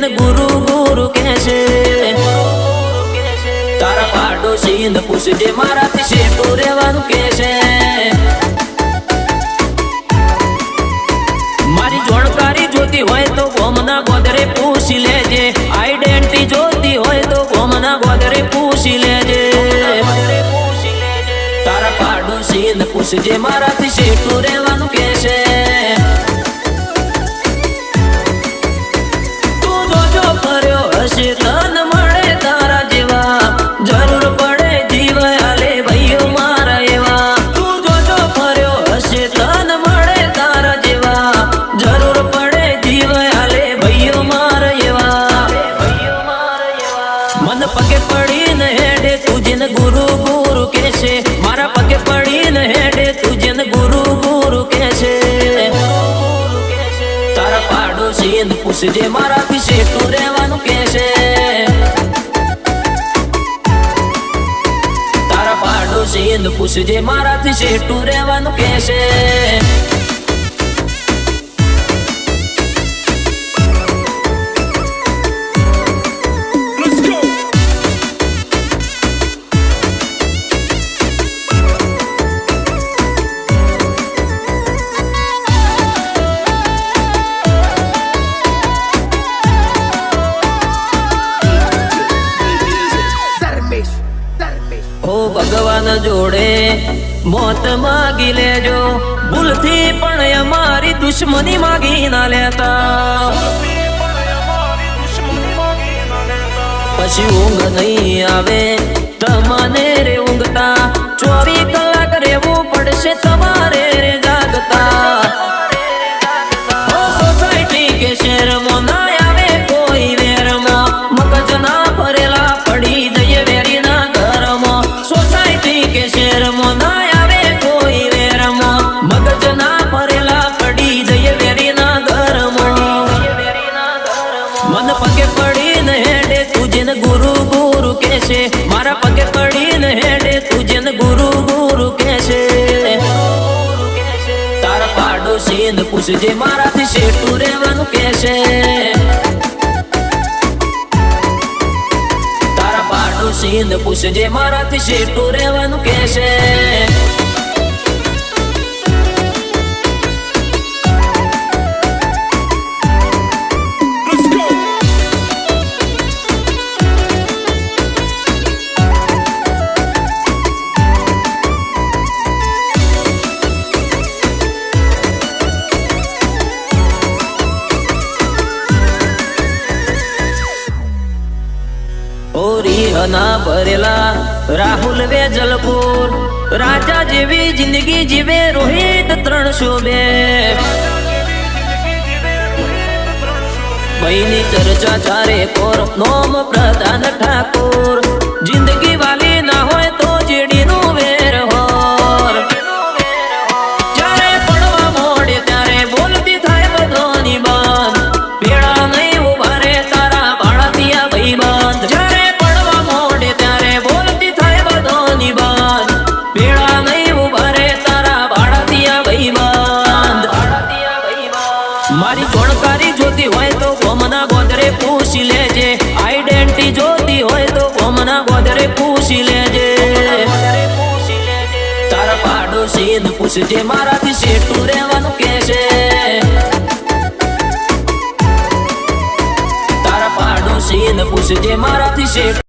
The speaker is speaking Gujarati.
ને ગુરુ ગુરુ કહેશે તારા પાડોશી ને પૂછજે મારાથી શેઠું રહેવાનું કહેશે મારી જાણકારી જોતી હોય તો ગોમના ગોદરે પૂછી લેજે આઈડેન્ટિટી જોતી હોય તો ગોમના ગોદરે પૂછી લેજે તારા પાડોશી ને પૂછજે મારાથી શેઠું રહેવાનું કહેશે તું જોજો ફર્યો હશે તન મળે તારા જેવા જરૂર પડે જીવ આલે ભાઈઓ મારા એવા તું જોજો ફર્યો હશે તન મળે તારા જેવા જરૂર પડે જીવ આલે ભાઈઓ મારા એવા મન પગે પડીને હેડે તુજને ગુરુ ગુરુ કહેશે મારા પગે પડીને હેડે તુજને ગુરુ ગુરુ કહેશે તારા પાડોશી ને પૂછજે મારાથી શેઠું રહેવાનું કહેશે તારા પાડોશી ને પૂછજે મારાથી શેઠું રહેવાનું કહેશે ઓ ભગવાન જોડે મોત માગી લેજો ભૂલથી પણ અમારી દુશ્મની માગી ના લેતા પછી ઊંઘ નહીં આવે તમને રે ઊંઘતા 24 કલાક રહેવું પડશે તમારે રે જાગતા સોસાયટી કે શહેરમાં ના આવે કોઈ વેરમાં મગજ ના ભરેલા પડી જઈએ વેરીના ઘરમાં સોસાયટી કે શહેરમાં ના આવે કોઈ વેરમાં મગજ ના ભરેલા પડી જઈએ વેરીના ઘરમાં મન પગે પડીને હેડે તુજને ગુરુ ગુરુ કહેશે મારા પગે પડીને હેડે તુજને ગુરુ ગુરુ કહેશે તારા પાડોશી ને પૂછજે મારાથી શેઠું રહેવાનું કહેશે તારા પાડોશી ને પૂછજે મારાથી શેઠું રહેવાનું કહેશે ના ભરેલા રાહુલ વેજલપુર રાજા જેવી જિંદગી જીવે રોહિત 302 ભાઈની ચર્ચા ચારે કોર નોમ પ્રધાન ઠાકોર જિંદગી વાલી ના હોય તો જેડી નું વેર હોર જ્યારે પડવા મોડે ત્યારે બોલતી થાય બધાની બાંધ પેડા નહીં ઉભા રે તારા બાળતિયા ભાઈ બાંધ મારી જાણકારી જોતી હોય તો ગોમના ગોદરે પૂછી લેજે આઈડેન્ટિટી જોતી હોય તો ગોમના ગોદરે પૂછી લેજે તારા પાડોશી ને પૂછજે મારાથી શેઠું રહેવાનું કહેશે તારા પાડોશી ને પૂછજે મારાથી શેઠું